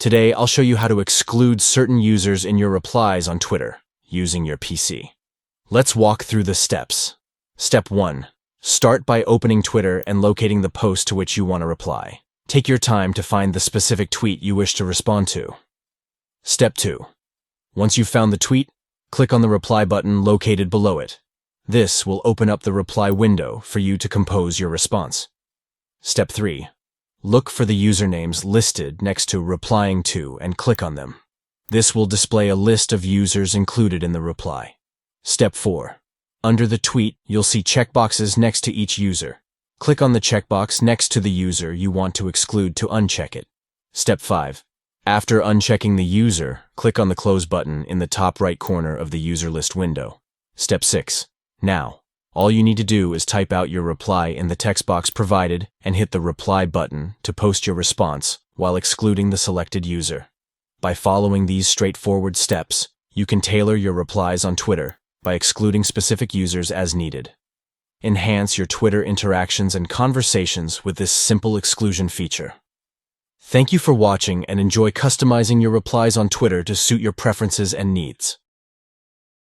Today, I'll show you how to exclude certain users in your replies on Twitter using your PC. Let's walk through the steps. Step 1. Start by opening Twitter and locating the post to which you want to reply. Take your time to find the specific tweet you wish to respond to. Step 2. Once you've found the tweet, click on the reply button located below it. This will open up the reply window for you to compose your response. Step 3. Look for the usernames listed next to replying to and click on them. This will display a list of users included in the reply. Step 4. Under the tweet, you'll see checkboxes next to each user. Click on the checkbox next to the user you want to exclude to uncheck it. Step 5. After unchecking the user, click on the close button in the top right corner of the user list window. Step 6. Now, all you need to do is type out your reply in the text box provided and hit the reply button to post your response while excluding the selected user. By following these straightforward steps, you can tailor your replies on Twitter by excluding specific users as needed. Enhance your Twitter interactions and conversations with this simple exclusion feature. Thank you for watching and enjoy customizing your replies on Twitter to suit your preferences and needs.